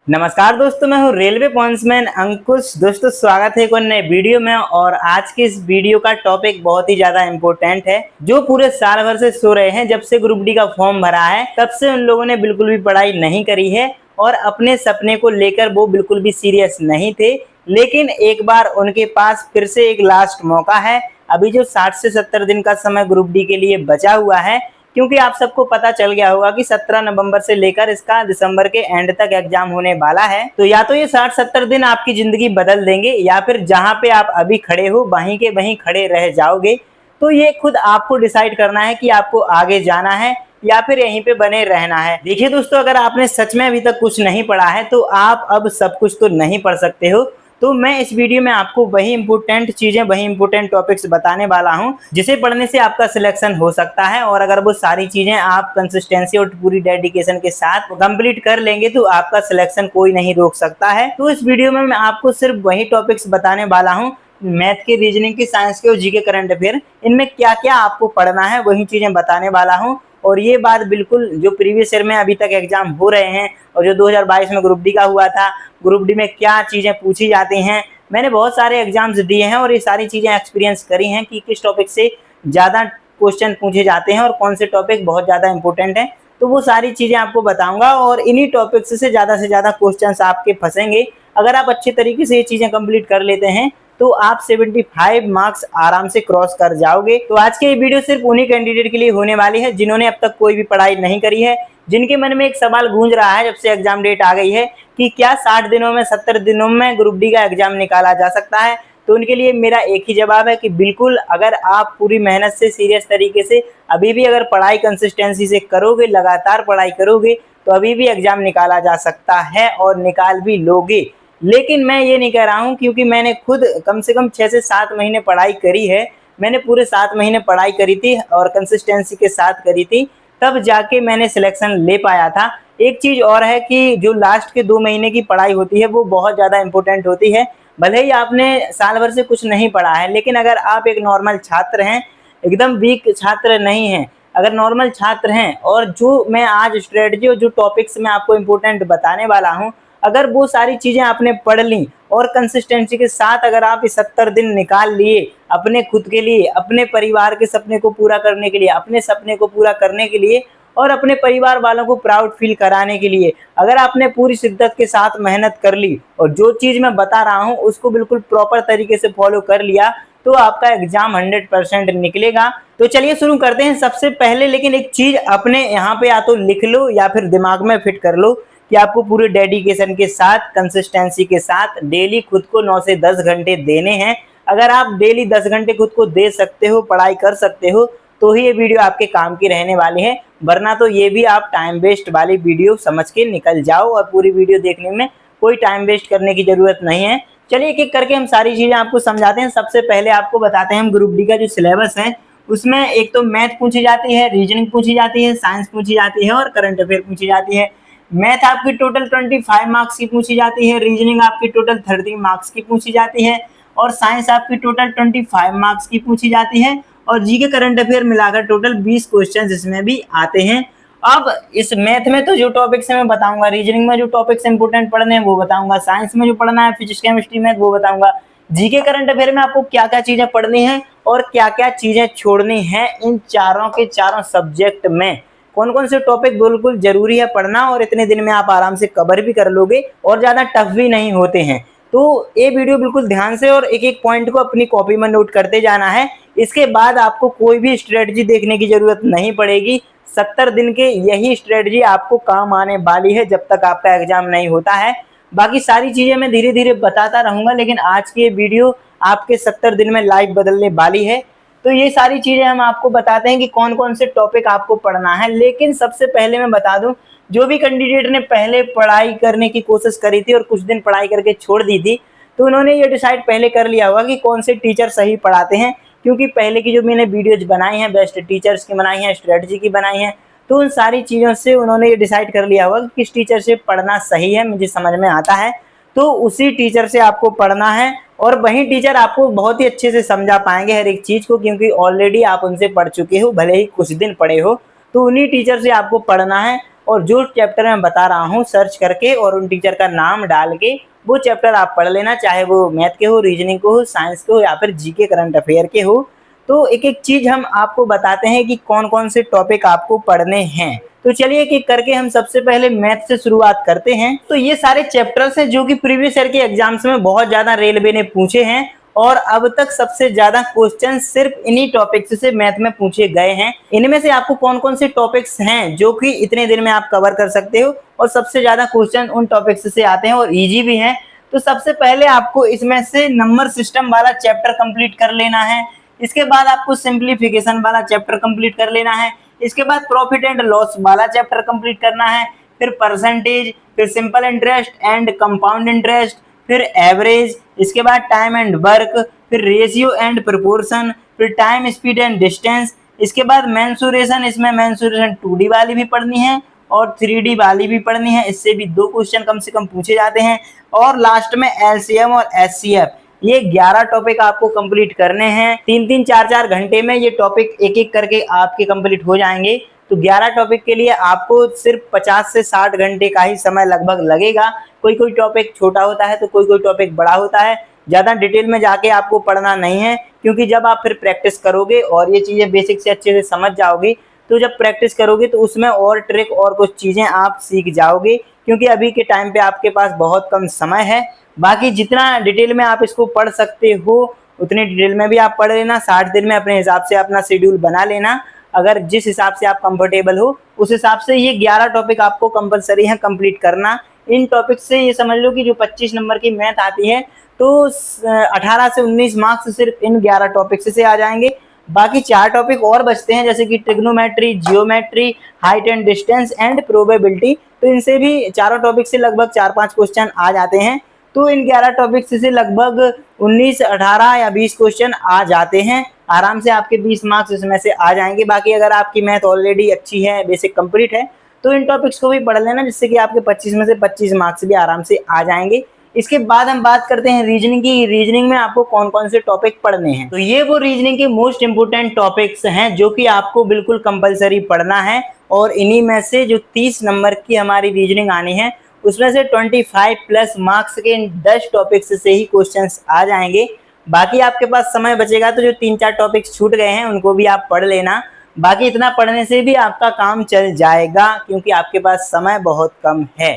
नमस्कार दोस्तों, मैं हूं रेलवे पॉइंट्समैन अंकुश। दोस्तों स्वागत है एक और नए वीडियो में। और आज के इस वीडियो का टॉपिक बहुत ही ज्यादा इम्पोर्टेंट है। जो पूरे साल भर से सो रहे हैं, जब से ग्रुप डी का फॉर्म भरा है तब से उन लोगों ने बिल्कुल भी पढ़ाई नहीं करी है और अपने सपने को लेकर वो बिल्कुल भी सीरियस नहीं थे। लेकिन एक बार उनके पास फिर से एक लास्ट मौका है। अभी जो 60 से 70 दिन का समय ग्रुप डी के लिए बचा हुआ है, क्योंकि आप सबको पता चल गया होगा कि 17 नवंबर से लेकर इसका दिसंबर के एंड तक एग्जाम होने वाला है। तो या तो ये 60-70 दिन आपकी जिंदगी बदल देंगे, या फिर जहां पे आप अभी खड़े हो वहीं के वहीं खड़े रह जाओगे। तो ये खुद आपको डिसाइड करना है कि आपको आगे जाना है या फिर यहीं पे बने रहना है। देखिए दोस्तों, अगर आपने सच में अभी तक कुछ नहीं पढ़ा है तो आप अब सब कुछ तो नहीं पढ़ सकते हो। तो मैं इस वीडियो में आपको वही इंपोर्टेंट चीजें, वही इंपोर्टेंट टॉपिक्स बताने वाला हूं जिसे पढ़ने से आपका सिलेक्शन हो सकता है। और अगर वो सारी चीजें आप कंसिस्टेंसी और पूरी डेडिकेशन के साथ कंप्लीट कर लेंगे तो आपका सिलेक्शन कोई नहीं रोक सकता है। तो इस वीडियो में मैं आपको सिर्फ वही टॉपिक्स बताने वाला हूँ, मैथ के, रीजनिंग के, साइंस के और जीके करंट अफेयर, इनमें क्या क्या आपको पढ़ना है वही चीजें बताने वाला हूँ। और ये बात बिल्कुल जो प्रीवियस ईयर में अभी तक एग्जाम हो रहे हैं और जो 2022 में ग्रुप डी का हुआ था, ग्रुप डी में क्या चीज़ें पूछी जाती हैं, मैंने बहुत सारे एग्जाम्स दिए हैं और ये सारी चीज़ें एक्सपीरियंस करी हैं कि किस टॉपिक से ज़्यादा क्वेश्चन पूछे जाते हैं और कौन से टॉपिक बहुत ज़्यादा इंपॉर्टेंट हैं। तो वो सारी चीज़ें आपको बताऊंगा और इन्हीं टॉपिक्स से ज़्यादा क्वेश्चंस आपके फंसेंगे। अगर आप अच्छे तरीके से ये चीज़ें कंप्लीट कर लेते हैं तो आप 75 मार्क्स आराम से क्रॉस कर जाओगे। तो आज के ये वीडियो सिर्फ उन्हीं कैंडिडेट के लिए होने वाली है जिन्होंने अब तक कोई भी पढ़ाई नहीं करी है, जिनके मन में एक सवाल गूंज रहा है जब से एग्जाम डेट आ गई है कि क्या 60 दिनों में, 70 दिनों में ग्रुप डी का एग्जाम निकाला जा सकता है। तो उनके लिए मेरा एक ही जवाब है कि बिल्कुल, अगर आप पूरी मेहनत से, सीरियस तरीके से अभी भी अगर पढ़ाई कंसिस्टेंसी से करोगे, लगातार पढ़ाई करोगे, तो अभी भी एग्जाम निकाला जा सकता है और निकाल भी लोगे। लेकिन मैं ये नहीं कह रहा हूँ, क्योंकि मैंने खुद कम से कम 6 से 7 महीने पढ़ाई करी है। मैंने पूरे 7 महीने पढ़ाई करी थी और कंसिस्टेंसी के साथ करी थी, तब जाके मैंने सिलेक्शन ले पाया था। एक चीज़ और है कि जो लास्ट के 2 महीने की पढ़ाई होती है वो बहुत ज़्यादा इंपॉर्टेंट होती है। भले ही आपने साल भर से कुछ नहीं पढ़ा है, लेकिन अगर आप एक नॉर्मल छात्र हैं, एकदम वीक छात्र नहीं हैं, अगर नॉर्मल छात्र हैं और जो मैं आज स्ट्रेटजी और जो टॉपिक्स मैं आपको इम्पोर्टेंट बताने वाला हूँ, अगर वो सारी चीज़ें आपने पढ़ ली और कंसिस्टेंसी के साथ अगर आप इस 70 दिन निकाल लिए अपने खुद के लिए, अपने परिवार के सपने को पूरा करने के लिए, अपने सपने को पूरा करने के लिए और अपने परिवार वालों को प्राउड फील कराने के लिए, अगर आपने पूरी शिद्दत के साथ मेहनत कर ली और जो चीज़ मैं बता रहा हूँ उसको बिल्कुल प्रॉपर तरीके से फॉलो कर लिया, तो आपका एग्जाम 100% निकलेगा। तो चलिए शुरू करते हैं। सबसे पहले लेकिन एक चीज़ अपने यहाँ पे या तो लिख लो या फिर दिमाग में फिट कर लो कि आपको पूरे डेडिकेशन के साथ, कंसिस्टेंसी के साथ डेली खुद को 9 से 10 घंटे देने हैं। अगर आप डेली 10 घंटे खुद को दे सकते हो, पढ़ाई कर सकते हो, तो ही ये वीडियो आपके काम की रहने वाली है। वरना तो ये भी आप टाइम वेस्ट वाली वीडियो समझ के निकल जाओ और पूरी वीडियो देखने में कोई टाइम वेस्ट करने की ज़रूरत नहीं है। चलिए एक एक करके हम सारी चीज़ें आपको समझाते हैं। सबसे पहले आपको बताते हैं हम ग्रुप डी का जो सिलेबस है उसमें एक तो मैथ पूछी जाती है, रीजनिंग पूछी जाती है, साइंस पूछी जाती है और करंट अफेयर पूछी जाती है। मैथ आपकी टोटल 25 मार्क्स की पूछी जाती है, रीजनिंग आपकी टोटल 30 मार्क्स की पूछी जाती है और साइंस आपकी टोटल 25 मार्क्स की पूछी जाती है और जीके करंट अफेयर मिलाकर टोटल 20 क्वेश्चन इसमें भी आते हैं। अब इस मैथ में तो जो टॉपिक्स मैं बताऊंगा, रीजनिंग में जो टॉपिक्स इंपोर्टेंट पढ़ने हैं वो बताऊंगा, साइंस में जो पढ़ना है फिजिक्स, केमिस्ट्री, मैथ वो बताऊंगा, जीके करंट अफेयर में आपको क्या क्या चीजें पढ़नी है और क्या क्या चीजें छोड़नी है। इन चारों के चारों सब्जेक्ट में कौन कौन से टॉपिक बिल्कुल जरूरी है पढ़ना और इतने दिन में आप आराम से कवर भी कर लोगे और ज़्यादा टफ भी नहीं होते हैं। तो ये वीडियो बिल्कुल ध्यान से और एक एक पॉइंट को अपनी कॉपी में नोट करते जाना है। इसके बाद आपको कोई भी स्ट्रेटजी देखने की ज़रूरत नहीं पड़ेगी। 70 दिन के यही स्ट्रेटजी आपको काम आने वाली है जब तक आपका एग्जाम नहीं होता है। बाकी सारी चीज़ें मैं धीरे धीरे बताता रहूँगा, लेकिन आज की ये वीडियो आपके 70 दिन में लाइफ बदलने वाली है। तो ये सारी चीज़ें हम आपको बताते हैं कि कौन कौन से टॉपिक आपको पढ़ना है। लेकिन सबसे पहले मैं बता दूं, जो भी कैंडिडेट ने पहले पढ़ाई करने की कोशिश करी थी और कुछ दिन पढ़ाई करके छोड़ दी थी, तो उन्होंने ये डिसाइड पहले कर लिया होगा कि कौन से टीचर सही पढ़ाते हैं। क्योंकि पहले की जो मैंने वीडियोज बनाई हैं, बेस्ट टीचर्स की बनाई हैं, स्ट्रेटजी की बनाई हैं, तो उन सारी चीज़ों से उन्होंने ये डिसाइड कर लिया होगा कि किस टीचर से पढ़ना सही है, मुझे समझ में आता है, तो उसी टीचर से आपको पढ़ना है। और वही टीचर आपको बहुत ही अच्छे से समझा पाएंगे हर एक चीज़ को, क्योंकि ऑलरेडी आप उनसे पढ़ चुके हो, भले ही कुछ दिन पढ़े हो, तो उन्हीं टीचर से आपको पढ़ना है। और जो चैप्टर मैं बता रहा हूँ सर्च करके और उन टीचर का नाम डाल के वो चैप्टर आप पढ़ लेना, चाहे वो मैथ के हो, रीजनिंग के हो, साइंस के हो या फिर जीके करंट अफेयर के हो। तो एक एक चीज हम आपको बताते हैं कि कौन कौन से टॉपिक आपको पढ़ने हैं। तो चलिए एक एक करके हम सबसे पहले मैथ से शुरुआत करते हैं। तो ये सारे चैप्टर्स हैं जो कि प्रीवियस ईयर के एग्जाम्स में बहुत ज्यादा रेलवे ने पूछे हैं और अब तक सबसे ज्यादा क्वेश्चन सिर्फ इन्हीं टॉपिक्स से मैथ में पूछे गए हैं। इनमें से आपको कौन कौन से टॉपिक्स हैं जो कि इतने दिन में आप कवर कर सकते हो और सबसे ज्यादा क्वेश्चन उन टॉपिक्स से आते हैं और इजी भी हैं। तो सबसे पहले आपको इसमें से नंबर सिस्टम वाला चैप्टर कंप्लीट कर लेना है। इसके बाद आपको सिंप्लीफिकेशन वाला चैप्टर कंप्लीट कर लेना है। इसके बाद प्रॉफिट एंड लॉस वाला चैप्टर कंप्लीट करना है। फिर परसेंटेज, फिर simple interest and compound interest, फिर एवरेज, इसके बाद टाइम एंड वर्क, फिर रेशियो एंड प्रोपोर्शन, फिर टाइम स्पीड एंड डिस्टेंस। इसके बाद मेंसुरेशन, इसमें मेंसुरेशन 2D वाली भी पढ़नी है और 3D वाली भी पढ़नी है। इससे भी 2 क्वेश्चन कम से कम पूछे जाते हैं। और लास्ट में एलसीएम और एचसीएफ, ये 11 टॉपिक आपको कंप्लीट करने हैं। 3-3, 4-4 घंटे में ये टॉपिक एक एक करके आपके कंप्लीट हो जाएंगे। तो 11 टॉपिक के लिए आपको सिर्फ 50 से 60 घंटे का ही समय लगभग लगेगा। कोई कोई टॉपिक छोटा होता है तो कोई कोई टॉपिक बड़ा होता है। ज़्यादा डिटेल में जाके आपको पढ़ना नहीं है, क्योंकि जब आप फिर प्रैक्टिस करोगे और ये चीज़ें बेसिक से अच्छे से समझ जाओगे तो जब प्रैक्टिस करोगे तो उसमें और ट्रिक और कुछ चीज़ें आप सीख जाओगे, क्योंकि अभी के टाइम पे आपके पास बहुत कम समय है। बाकी जितना डिटेल में आप इसको पढ़ सकते हो उतने डिटेल में भी आप पढ़ लेना। 60 दिन में अपने हिसाब से अपना शेड्यूल बना लेना। अगर जिस हिसाब से आप कंफर्टेबल हो उस हिसाब से ये 11 टॉपिक आपको कंपलसरी है कंप्लीट करना। इन टॉपिक से ये समझ लो कि जो 25 नंबर की मैथ आती है तो 18 से 19 मार्क्स सिर्फ इन 11 टॉपिक से आ जाएंगे। बाकी 4 टॉपिक और बचते हैं, जैसे कि trigonometry, geometry, height and distance and probability. तो इनसे भी चारों टॉपिक से लगभग 4-5 क्वेश्चन आ जाते हैं। तो इन 11 टॉपिक्स से लगभग 19, 18 या 20 क्वेश्चन आ जाते हैं। आराम से आपके 20 मार्क्स इसमें से आ जाएंगे। बाकी अगर आपकी मैथ ऑलरेडी अच्छी है, बेसिक कंप्लीट है, तो इन टॉपिक्स को भी पढ़ लेना, जिससे कि आपके 25 में से 25 मार्क्स भी आराम से आ जाएंगे। इसके बाद हम बात करते हैं रीजनिंग की। रीजनिंग में आपको कौन कौन से टॉपिक पढ़ने हैं। तो ये वो रीजनिंग के मोस्ट इंपोर्टेंट टॉपिक्स हैं जो कि आपको बिल्कुल कंपलसरी पढ़ना है। और इन्हीं में से जो 30 नंबर की हमारी रीजनिंग आनी है उसमें से 25 प्लस मार्क्स के 10 टॉपिक्स से ही क्वेश्चंस आ जाएंगे। बाकी आपके पास समय बचेगा तो जो 3-4 टॉपिक्स छूट गए हैं उनको भी आप पढ़ लेना। बाकी इतना पढ़ने से भी आपका काम चल जाएगा, क्योंकि आपके पास समय बहुत कम है।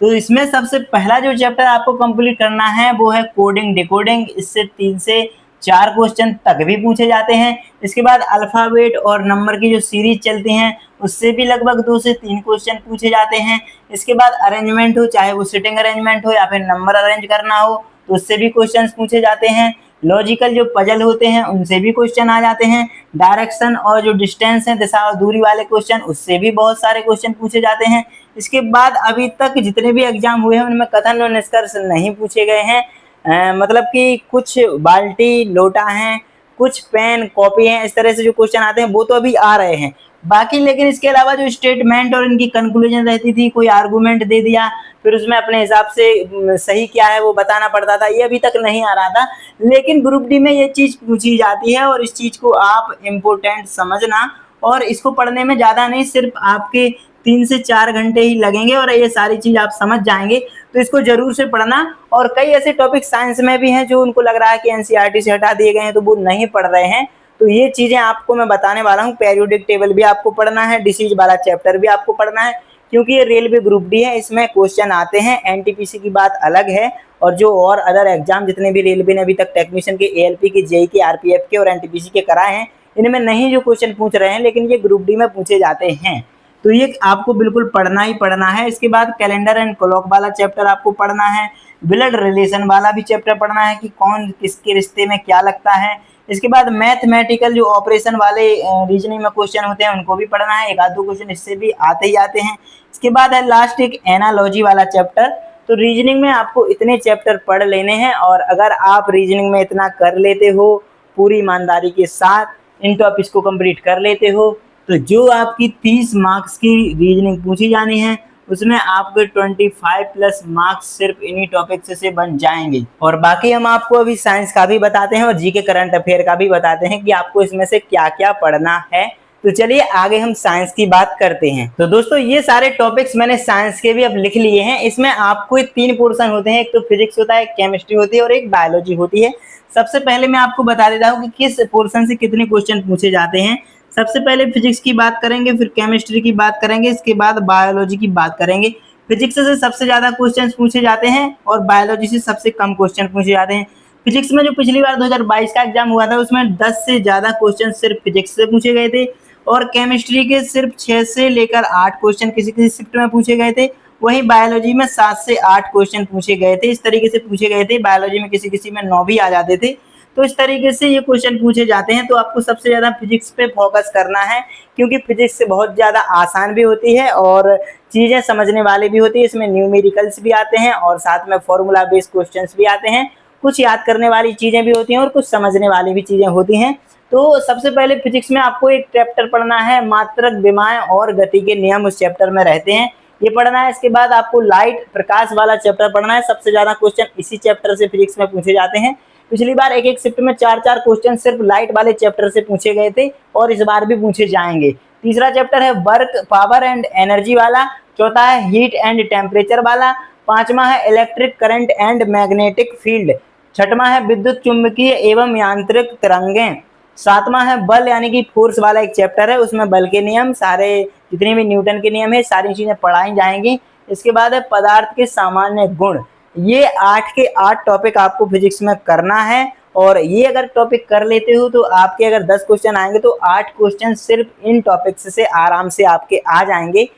तो इसमें सबसे पहला जो चैप्टर आपको कंप्लीट करना है वो है कोडिंग डिकोडिंग। इससे 3 से 4 क्वेश्चन तक भी पूछे जाते हैं। इसके बाद अल्फ़ाबेट और नंबर की जो सीरीज चलती हैं उससे भी लगभग 2 से 3 क्वेश्चन पूछे जाते हैं। इसके बाद अरेंजमेंट हो, चाहे वो सिटिंग अरेंजमेंट हो या फिर नंबर अरेंज करना हो, तो उससे भी क्वेश्चन पूछे जाते हैं। लॉजिकल जो पजल होते हैं उनसे भी क्वेश्चन आ जाते हैं। डायरेक्शन और जो डिस्टेंस है, दिशा और दूरी वाले क्वेश्चन, उससे भी बहुत सारे क्वेश्चन पूछे जाते हैं। इसके बाद अभी तक जितने भी एग्जाम हुए हैं उनमें कथन और निष्कर्ष नहीं पूछे गए हैं। मतलब कि कुछ बाल्टी लोटा हैं, कुछ पेन कॉपी हैं, इस तरह से जो क्वेश्चन आते हैं वो तो अभी आ रहे हैं। बाकी लेकिन इसके अलावा जो स्टेटमेंट और इनकी कंक्लूजन रहती थी, कोई आर्गूमेंट दे दिया फिर उसमें अपने हिसाब से सही क्या है वो बताना पड़ता था, ये अभी तक नहीं आ रहा था। लेकिन ग्रुप डी में ये चीज़ पूछी जाती है और इस चीज़ को आप इम्पोर्टेंट समझना। और इसको पढ़ने में ज़्यादा नहीं, सिर्फ आपके 3 से 4 घंटे ही लगेंगे और ये सारी चीज़ आप समझ जाएंगे। तो इसको जरूर से पढ़ना। और कई ऐसे टॉपिक साइंस में भी हैं जो उनको लग रहा है कि एनसीईआरटी से हटा दिए गए हैं तो वो नहीं पढ़ रहे हैं, तो ये चीज़ें आपको मैं बताने वाला हूँ। पेरियोडिक टेबल भी आपको पढ़ना है, डिसीज वाला चैप्टर भी आपको पढ़ना है, क्योंकि ये रेलवे ग्रुप डी है, इसमें क्वेश्चन आते हैं। एनटीपीसी की बात अलग है, और जो और अदर एग्जाम जितने भी रेलवे ने अभी तक टेक्नीशियन के, एएलपी के, जेई के, आरपीएफ के और एनटीपीसी के कराए हैं, इनमें नहीं जो क्वेश्चन पूछ रहे हैं, लेकिन ये ग्रुप डी में पूछे जाते हैं। तो ये आपको बिल्कुल पढ़ना ही पढ़ना है। इसके बाद कैलेंडर एंड क्लॉक वाला चैप्टर आपको पढ़ना है। ब्लड रिलेशन वाला भी चैप्टर पढ़ना है कि कौन किसके रिश्ते में क्या लगता है। इसके बाद मैथमेटिकल जो ऑपरेशन वाले रीजनिंग में क्वेश्चन होते हैं उनको भी पढ़ना है, 1-2 क्वेश्चन इससे भी आते ही आते हैं। इसके बाद है लास्ट एक एनालॉजी वाला चैप्टर। तो रीजनिंग में आपको इतने चैप्टर पढ़ लेने हैं, और अगर आप रीजनिंग में इतना कर लेते हो, पूरी ईमानदारी के साथ इन टॉपिक्स को कंप्लीट कर लेते हो, तो जो आपकी 30 मार्क्स की रीजनिंग पूछी जानी है उसमें आपके 25 प्लस मार्क्स सिर्फ इन्हीं टॉपिक्स से बन जाएंगे। और बाकी हम आपको अभी साइंस का भी बताते हैं और जीके करंट अफेयर का भी बताते हैं कि आपको इसमें से क्या क्या पढ़ना है। तो चलिए आगे हम साइंस की बात करते हैं। तो दोस्तों ये सारे टॉपिक्स मैंने साइंस के भी अब लिख लिए हैं। इसमें आपको 3 पोर्शन होते हैं, एक तो फिजिक्स होता है, एक केमिस्ट्री होती है और एक बायोलॉजी होती है। सबसे पहले मैं आपको बता देता हूँ कि किस पोर्शन से कितने क्वेश्चन पूछे जाते हैं। सबसे पहले फिजिक्स की बात करेंगे, फिर केमिस्ट्री की बात करेंगे, इसके बाद बायोलॉजी की बात करेंगे। फिजिक्स से सबसे ज्यादा क्वेश्चन पूछे जाते हैं और बायोलॉजी से सबसे कम क्वेश्चन पूछे जाते हैं। फिजिक्स में जो पिछली बार 2022 का एग्जाम हुआ था उसमें 10 से ज्यादा क्वेश्चन सिर्फ फिजिक्स से पूछे गए थे और केमिस्ट्री के सिर्फ 6 से लेकर 8 क्वेश्चन किसी किसी शिफ्ट में पूछे गए थे। वहीं बायोलॉजी में 7 से 8 क्वेश्चन पूछे गए थे, इस तरीके से पूछे गए थे। बायोलॉजी में किसी किसी में 9 भी आ जाते थे। तो इस तरीके से ये क्वेश्चन पूछे जाते हैं। तो आपको सबसे ज्यादा फिजिक्स पे फोकस करना है क्योंकि फिजिक्स से बहुत ज्यादा आसान भी होती है और चीजें समझने वाली भी होती है। इसमें न्यूमेरिकल्स भी आते हैं और साथ में फॉर्मूला बेस्ड क्वेश्चंस भी आते हैं। कुछ याद करने वाली चीजें भी होती हैं और कुछ समझने वाली भी चीजें होती हैं। तो सबसे पहले फिजिक्स में आपको एक चैप्टर पढ़ना है, मात्रक, विमाएं और गति के नियम उस चैप्टर में रहते हैं, ये पढ़ना है। इसके बाद आपको लाइट, प्रकाश वाला चैप्टर पढ़ना है। सबसे ज्यादा क्वेश्चन इसी चैप्टर से फिजिक्स में पूछे जाते हैं। पिछली बार एक एक शिफ्ट में 4-4 क्वेश्चन सिर्फ लाइट वाले चैप्टर से पूछे गए थे और इस बार भी पूछे जाएंगे। तीसरा चैप्टर है वर्क, पावर एंड एनर्जी वाला। चौथा है हीट एंड टेम्परेचर वाला। पांचवा है electric current and magnetic field. छठवां है विद्युत चुंबकीय एवं यांत्रिक तरंगें। सातवां है बल यानी कि फोर्स वाला एक चैप्टर है, उसमें बल के नियम, सारे जितने भी न्यूटन के नियम है सारी चीजें पढ़ाई जाएंगी। इसके बाद है पदार्थ के सामान्य गुण। ये 8 के 8 टॉपिक आपको फिजिक्स में करना है और ये अगर टॉपिक कर लेते हो तो आपके अगर 10 क्वेश्चन आएंगे तो 8 क्वेश्चन सिर्फ इन टॉपिक्स से आराम से आपके आ जाएंगे।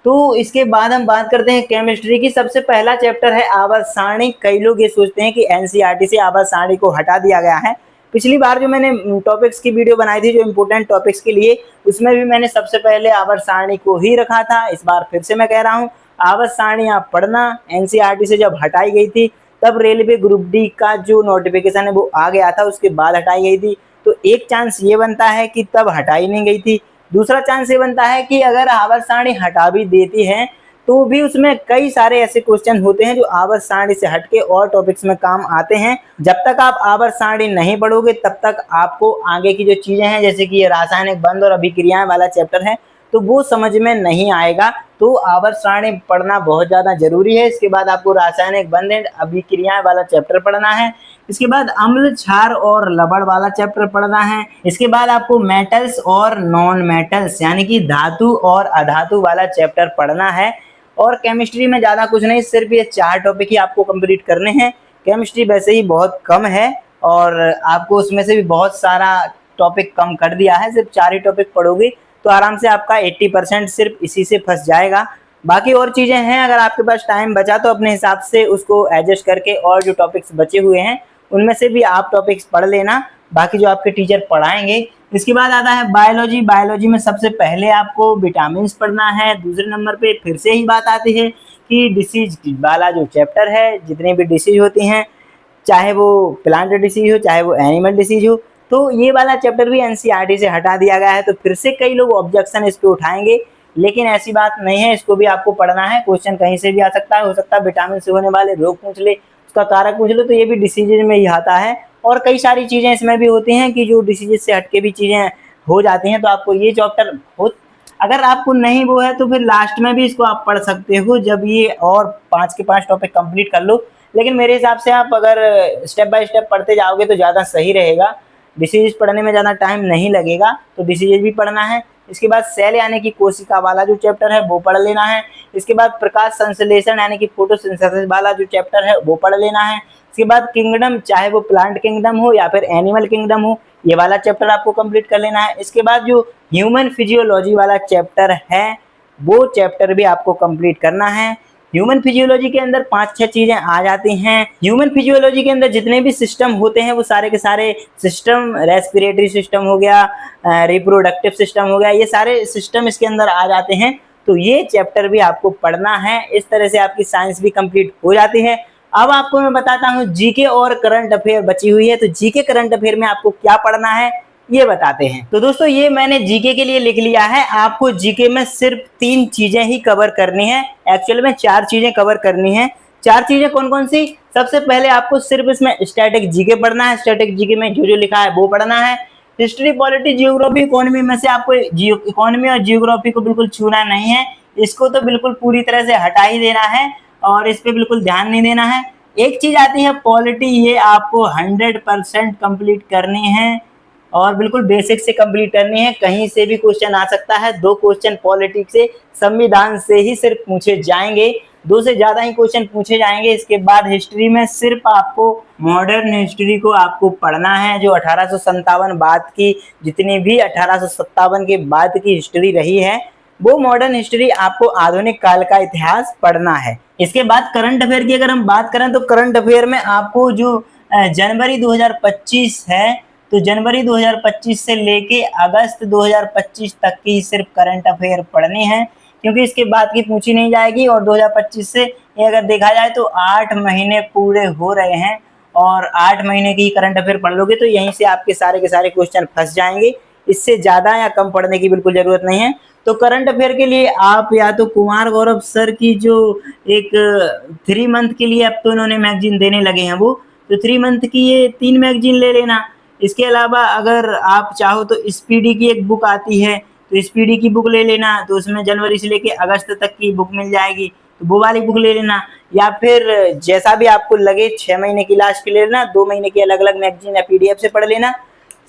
तो इसके बाद हम बात करते हैं केमिस्ट्री की। सबसे पहला चैप्टर है आवर्त सारणी। कई लोग ये सोचते हैं कि एनसीईआरटी से आवर्त सारणी को हटा दिया गया है। पिछली बार जो मैंने टॉपिक्स की वीडियो बनाई थी जो इम्पोर्टेंट टॉपिक्स के लिए, उसमें भी मैंने सबसे पहले आवर्त सारणी को ही रखा था। इस बार फिर से मैं कह रहा हूँ आवर्त सारणी आप पढ़ना। एनसीईआरटी से जब हटाई गई थी तब रेलवे ग्रुप डी का जो नोटिफिकेशन है वो आ गया था, उसके बाद हटाई गई थी। तो एक चांस ये बनता है कि तब हटाई नहीं गई थी। दूसरा चांस ये बनता है कि अगर आवर्त सारणी हटा भी देती है तो भी उसमें कई सारे ऐसे क्वेश्चन होते हैं जो आवर्त सारणी से हटके और टॉपिक्स में काम आते हैं। जब तक आप आवर्त सारणी नहीं पढ़ोगे तब तक आपको आगे की जो चीजें हैं जैसे कि ये रासायनिक बंध और अभिक्रियाएं वाला चैप्टर है तो वो समझ में नहीं आएगा। तो आवर्त सारणी पढ़ना बहुत ज्यादा जरूरी है। इसके बाद आपको रासायनिक बंध एंड अभिक्रियाएं वाला चैप्टर पढ़ना है। इसके बाद अम्ल, क्षार और लवण वाला चैप्टर पढ़ना है। इसके बाद आपको मेटल्स और नॉन मेटल्स यानी कि धातु और अधातु वाला चैप्टर पढ़ना है। और केमिस्ट्री में ज्यादा कुछ नहीं, सिर्फ ये 4 टॉपिक ही आपको कंप्लीट करने हैं। केमिस्ट्री वैसे ही बहुत कम है और आपको उसमें से भी बहुत सारा टॉपिक कम कर दिया है। सिर्फ 4 ही टॉपिक पढ़ोगे तो आराम से आपका 80% सिर्फ इसी से फंस जाएगा। बाकी और चीजें हैं, अगर आपके पास टाइम बचा तो अपने हिसाब से उसको एडजस्ट करके और जो टॉपिक्स बचे हुए हैं उनमें से भी आप टॉपिक्स पढ़ लेना, बाकी जो आपके टीचर पढ़ाएंगे। इसके बाद आता है बायोलॉजी। बायोलॉजी में सबसे पहले आपको विटामिन पढ़ना है। दूसरे नंबर पे फिर से ही बात आती है कि डिसीज वाला जो चैप्टर है, जितनी भी डिसीज होती हैं, चाहे वो प्लांट डिसीज हो चाहे वो एनिमल डिसीज हो, तो ये वाला चैप्टर भी एनसीईआरटी से हटा दिया गया है। तो फिर से कई लोग ऑब्जेक्शन इस पे उठाएंगे, लेकिन ऐसी बात नहीं है, इसको भी आपको पढ़ना है। क्वेश्चन कहीं से भी आ सकता है, हो सकता है विटामिन से होने वाले रोग पूछ ले, उसका कारक पूछ लो, तो ये भी डिसीजेज में ही आता है। और कई सारी चीजें इसमें भी होती हैं कि जो डिसीजेज से हटके भी चीजें हो जाती हैं। तो आपको ये चैप्टर अगर आपको नहीं वो है तो फिर लास्ट में भी इसको आप पढ़ सकते हो जब ये और 5 के 5 टॉपिक कंप्लीट कर लो। लेकिन मेरे हिसाब से आप अगर स्टेप बाय स्टेप पढ़ते जाओगे तो ज़्यादा सही रहेगा। डिसीज पढ़ने में ज़्यादा टाइम नहीं लगेगा, तो डिसीज भी पढ़ना है। इसके बाद सेल यानी कि कोशिका वाला जो चैप्टर है वो पढ़ लेना है। इसके बाद प्रकाश संश्लेषण यानी कि फोटोसिंथेसिस वाला जो चैप्टर है वो पढ़ लेना है। इसके बाद किंगडम, चाहे वो प्लांट किंगडम हो या फिर एनिमल किंगडम हो, ये वाला चैप्टर आपको कंप्लीट कर लेना है। इसके बाद जो ह्यूमन फिजियोलॉजी वाला चैप्टर है वो चैप्टर भी आपको कंप्लीट करना है। ह्यूमन फिजियोलॉजी के अंदर 5-6 चीजें आ जाती हैं। ह्यूमन फिजियोलॉजी के अंदर जितने भी सिस्टम होते हैं वो सारे के सारे सिस्टम, रेस्पिरेटरी सिस्टम हो गया, रिप्रोडक्टिव सिस्टम हो गया, ये सारे सिस्टम इसके अंदर आ जाते हैं। तो ये चैप्टर भी आपको पढ़ना है। इस तरह से आपकी साइंस भी कंप्लीट हो जाती है। अब आपको मैं बताता हूँ जीके और करंट अफेयर बची हुई है। तो जीके करंट अफेयर में आपको क्या पढ़ना है ये बताते हैं। तो दोस्तों ये मैंने जीके के लिए लिख लिया है। आपको जीके में सिर्फ 3 चीजें ही कवर करनी है, एक्चुअल में 4 चीजें कवर करनी है। 4 चीजें कौन कौन सी? सबसे पहले आपको सिर्फ इसमें स्टैटिक जीके पढ़ना है। स्टैटिक जीके में जो जो लिखा है वो पढ़ना है। हिस्ट्री, पॉलिटी, जियोग्राफी, इकोनॉमी में से आपको इकोनॉमी और जियोग्राफी को बिल्कुल छूना नहीं है, इसको तो बिल्कुल पूरी तरह से हटा ही देना है और इस पे बिल्कुल ध्यान नहीं देना है। एक चीज आती है पॉलिटी, ये आपको 100% कंप्लीट करनी है और बिल्कुल बेसिक से कंप्लीट करनी है। कहीं से भी क्वेश्चन आ सकता है, 2 क्वेश्चन पॉलिटिक्स से, संविधान से ही सिर्फ पूछे जाएंगे, 2 से ज्यादा ही क्वेश्चन पूछे जाएंगे। इसके बाद हिस्ट्री में सिर्फ आपको मॉडर्न हिस्ट्री को आपको पढ़ना है, जो 1857 बाद की, जितनी भी 1857 के बाद की हिस्ट्री रही है वो मॉडर्न हिस्ट्री, आपको आधुनिक काल का इतिहास पढ़ना है। इसके बाद करंट अफेयर की अगर हम बात करें तो करंट अफेयर में आपको जो जनवरी 2025 है, तो जनवरी 2025 से लेके अगस्त 2025 तक की सिर्फ करंट अफेयर पढ़नी है, क्योंकि इसके बाद की पूछी नहीं जाएगी। और 2025 से ये अगर देखा जाए तो 8 महीने पूरे हो रहे हैं और 8 महीने की करंट अफेयर पढ़ लोगे तो यहीं से आपके सारे के सारे क्वेश्चन फंस जाएंगे। इससे ज्यादा या कम पढ़ने की बिल्कुल जरूरत नहीं है। तो करंट अफेयर के लिए आप या तो कुमार गौरव सर की जो एक 3 मंथ के लिए अब तो इन्होंने मैगजीन देने लगे हैं, वो तो 3 मंथ की ये 3 मैगजीन ले लेना। इसके अलावा अगर आप चाहो तो स्पीडी की एक बुक आती है, तो स्पीडी की बुक ले लेना, तो उसमें जनवरी से लेके अगस्त तक की बुक मिल जाएगी, तो वो वाली बुक ले लेना। या फिर जैसा भी आपको लगे 6 महीने की लास्ट की ले लेना, 2 महीने की अलग अलग मैगजीन या पीडीएफ से पढ़ लेना।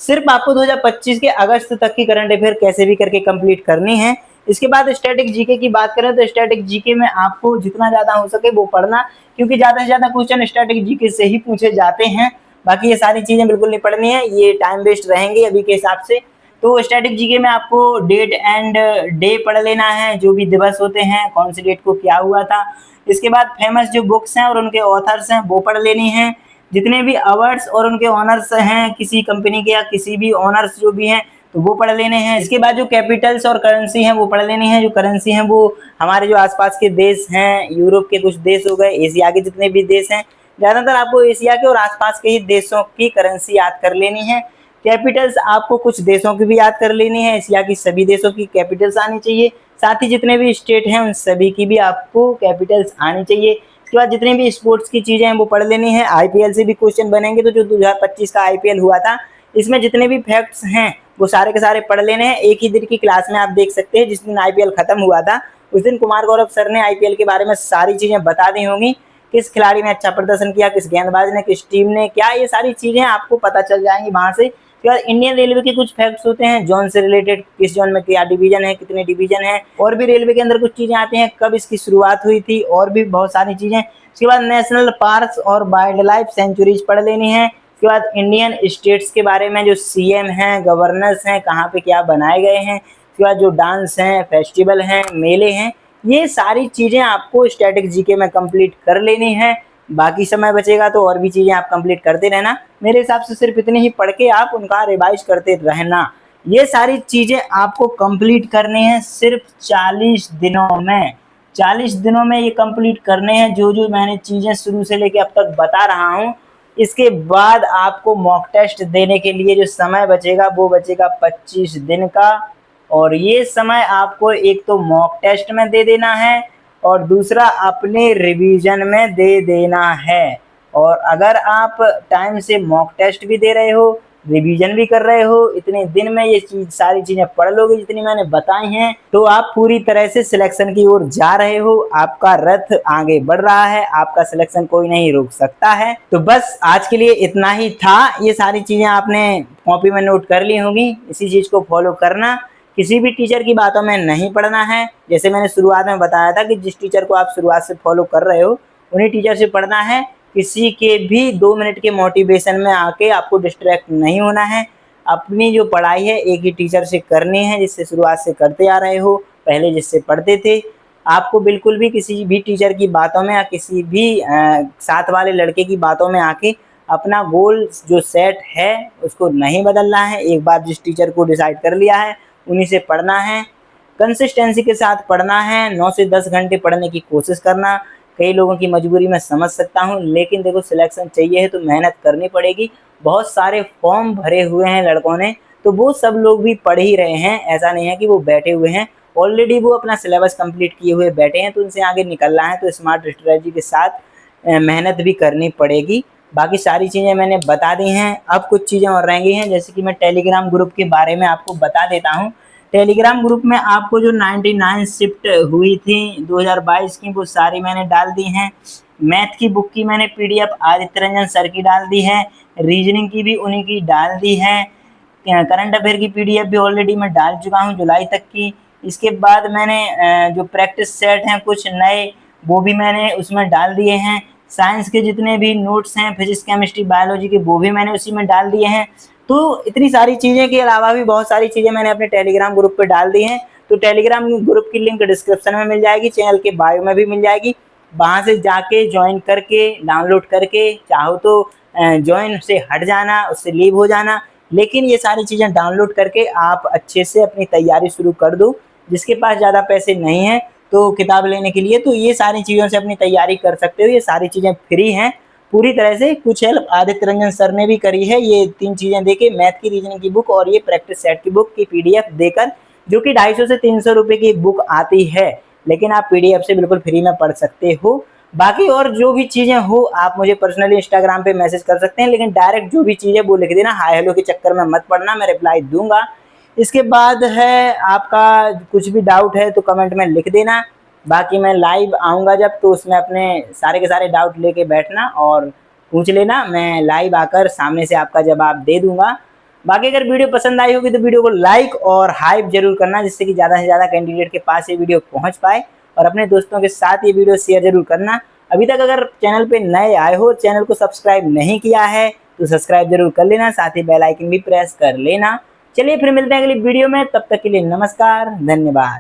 सिर्फ आपको 2025 के अगस्त तक की करंट अफेयर कैसे भी करके कंप्लीट करनी है। इसके बाद स्टैटिक जीके की बात करें तो स्टैटिक जीके में आपको जितना ज्यादा हो सके वो पढ़ना, क्योंकि ज्यादा से ज्यादा क्वेश्चन स्टैटिक जीके से ही पूछे जाते हैं। बाकी ये सारी चीजें बिल्कुल नहीं पढ़नी है, ये टाइम वेस्ट रहेंगे अभी के हिसाब से। तो स्टैटिक जीके में आपको डेट एंड डे पढ़ लेना है, जो भी दिवस होते हैं, कौन सी डेट को क्या हुआ था। इसके बाद फेमस जो बुक्स हैं और उनके ऑथर्स हैं वो पढ़ लेनी है। जितने भी अवार्ड्स और उनके ऑनर्स हैं किसी कंपनी के या किसी भी ऑनर्स जो भी हैं तो वो पढ़ लेने हैं। इसके बाद जो कैपिटल्स और करेंसी हैं वो पढ़ लेनी है। जो करेंसी हैं वो हमारे जो आसपास के देश हैं, यूरोप के कुछ देश हो गए, एशिया के जितने भी देश हैं, ज्यादातर आपको एशिया के और आसपास के ही देशों की करेंसी याद कर लेनी है। कैपिटल्स आपको कुछ देशों की भी याद कर लेनी है, एशिया की सभी देशों की कैपिटल्स आनी चाहिए। साथ ही जितने भी स्टेट हैं उन सभी की भी आपको कैपिटल्स आनी चाहिए। उसके बाद जितनी भी स्पोर्ट्स की चीजें हैं वो पढ़ लेनी है। आईपीएल से भी क्वेश्चन बनेंगे, तो जो 2025 का आईपीएल हुआ था इसमें जितने भी फैक्ट्स हैं वो सारे के सारे पढ़ लेने हैं। एक ही दिन की क्लास में आप देख सकते हैं, जिस दिन आईपीएल खत्म हुआ था उस दिन कुमार गौरव सर ने आईपीएल के बारे में सारी चीजें बता दी होंगी, किस खिलाड़ी ने अच्छा प्रदर्शन किया, किस गेंदबाज ने, किस टीम ने क्या, ये सारी चीजें आपको पता चल जाएंगी वहां से। फिर इंडियन रेलवे के कुछ फैक्ट्स होते हैं, जोन से रिलेटेड, किस जोन में क्या डिवीजन है, कितने डिवीजन है, और भी रेलवे के अंदर कुछ चीजें आती हैं, कब इसकी शुरुआत हुई थी, और भी बहुत सारी चीजें। उसके बाद नेशनल पार्क्स और वाइल्ड लाइफ सेंचुरीज पढ़ लेनी है। उसके बाद इंडियन स्टेट्स के बारे में, जो सीएम हैं, गवर्नर्स हैं, कहाँ पे क्या बनाए गए हैं। उसके बाद जो डांस हैं, फेस्टिवल हैं, मेले हैं, ये सारी चीजें आपको स्टैटिक जीके में कंप्लीट कर लेनी है। बाकी समय बचेगा तो और भी चीजें आप कंप्लीट करते रहना। मेरे हिसाब से सिर्फ इतने ही पढ़ के आप उनका रिवाइज करते रहना। ये सारी चीजें आपको कंप्लीट करनी है सिर्फ 40 दिनों में। 40 दिनों में ये कंप्लीट करने हैं, जो जो मैंने चीजें शुरू से लेके अब तक बता रहा हूँ। इसके बाद आपको मॉक टेस्ट देने के लिए जो समय बचेगा वो बचेगा 25 दिन का, और ये समय आपको एक तो मॉक टेस्ट में दे देना है और दूसरा अपने रिवीजन में दे देना है। और अगर आप टाइम से मॉक टेस्ट भी दे रहे हो, रिवीजन भी कर रहे हो, इतने दिन में ये सारी चीजें पढ़ लोगे जितनी मैंने बताई हैं, तो आप पूरी तरह से सिलेक्शन की ओर जा रहे हो। आपका रथ आगे बढ़ रहा है, आपका सिलेक्शन कोई नहीं रोक सकता है। तो बस आज के लिए इतना ही था। ये सारी चीजें आपने कॉपी में नोट कर ली होंगी, इसी चीज को फॉलो करना। किसी भी टीचर की बातों में नहीं पढ़ना है। जैसे मैंने शुरुआत में बताया था कि जिस टीचर को आप शुरुआत से फॉलो कर रहे हो उन्हीं टीचर से पढ़ना है। किसी के भी 2 मिनट के मोटिवेशन में आके आपको डिस्ट्रैक्ट नहीं होना है। अपनी जो पढ़ाई है एक ही टीचर से करनी है, जिससे शुरुआत से करते आ रहे हो, पहले जिससे पढ़ते थे। आपको बिल्कुल भी किसी भी टीचर की बातों में या किसी भी साथ वाले लड़के की बातों में आके अपना गोल जो सेट है उसको नहीं बदलना है। एक बार जिस टीचर को डिसाइड कर लिया है उन्हीं से पढ़ना है। कंसिस्टेंसी के साथ पढ़ना है। 9 से 10 घंटे पढ़ने की कोशिश करना। कई लोगों की मजबूरी मैं समझ सकता हूँ, लेकिन देखो सिलेक्शन चाहिए है तो मेहनत करनी पड़ेगी। बहुत सारे फॉर्म भरे हुए हैं लड़कों ने, तो वो सब लोग भी पढ़ ही रहे हैं। ऐसा नहीं है कि वो बैठे हुए हैं, ऑलरेडी वो अपना सिलेबस कंप्लीट किए हुए बैठे हैं, तो उनसे आगे निकलना है तो स्मार्ट स्ट्रेटजी के साथ मेहनत भी करनी पड़ेगी। बाकी सारी चीज़ें मैंने बता दी हैं। अब कुछ चीज़ें और रह गई हैं, जैसे कि मैं टेलीग्राम ग्रुप के बारे में आपको बता देता हूँ। टेलीग्राम ग्रुप में आपको जो 99 शिफ्ट हुई थी 2022 की, वो सारी मैंने डाल दी हैं। मैथ की बुक की मैंने पीडीएफ आदित्य रंजन सर की डाल दी है, रीजनिंग की भी उन्हीं की डाल दी है, करंट अफेयर की पीडीएफ भी ऑलरेडी मैं डाल चुका हूँ जुलाई तक की। इसके बाद मैंने जो प्रैक्टिस सेट हैं कुछ नए, वो भी मैंने उसमें डाल दिए हैं। साइंस के जितने भी नोट्स हैं, फिजिक्स केमिस्ट्री बायोलॉजी के, वो भी मैंने उसी में डाल दिए हैं। तो इतनी सारी चीज़ें के अलावा भी बहुत सारी चीज़ें मैंने अपने टेलीग्राम ग्रुप पे डाल दी हैं। तो टेलीग्राम ग्रुप की लिंक डिस्क्रिप्शन में मिल जाएगी, चैनल के बायो में भी मिल जाएगी। वहाँ से जाके ज्वाइन करके, डाउनलोड करके, चाहो तो ज्वाइन से हट जाना, उससे लीव हो जाना, लेकिन ये सारी चीज़ें डाउनलोड करके आप अच्छे से अपनी तैयारी शुरू कर दो। जिसके पास ज़्यादा पैसे नहीं हैं तो किताब लेने के लिए, तो ये सारी चीज़ों से अपनी तैयारी कर सकते हो। ये सारी चीज़ें फ्री हैं पूरी तरह से। कुछ हेल्प आदित्य रंजन सर ने भी करी है, ये 3 चीज़ें देके, मैथ की, रीजनिंग की बुक और ये प्रैक्टिस सेट की बुक की पीडीएफ देकर, जो कि 250 से 300 रुपये की एक बुक आती है, लेकिन आप पीडीएफ से बिल्कुल फ्री में पढ़ सकते हो। बाकी और जो भी चीज़ें हो आप मुझे पर्सनली इंस्टाग्राम पे मैसेज कर सकते हैं, लेकिन डायरेक्ट जो भी चीज़ें वो लिख देना, हाय हेलो के चक्कर में मत पड़ना, मैं रिप्लाई दूंगा। इसके बाद है आपका कुछ भी डाउट है तो कमेंट में लिख देना। बाकी मैं लाइव आऊँगा जब, तो उसमें अपने सारे के सारे डाउट लेके बैठना और पूछ लेना, मैं लाइव आकर सामने से आपका जवाब दे दूंगा। बाकी अगर वीडियो पसंद आई होगी तो वीडियो को लाइक और हाइप जरूर करना, जिससे कि ज़्यादा से ज़्यादा कैंडिडेट के पास ये वीडियो पहुंच पाए, और अपने दोस्तों के साथ ये वीडियो शेयर जरूर करना। अभी तक अगर चैनल पे नए आए हो, चैनल को सब्सक्राइब नहीं किया है तो सब्सक्राइब जरूर कर लेना, साथ ही बेल आइकन भी प्रेस कर लेना। चलिए फिर मिलते हैं अगली वीडियो में, तब तक के लिए नमस्कार, धन्यवाद।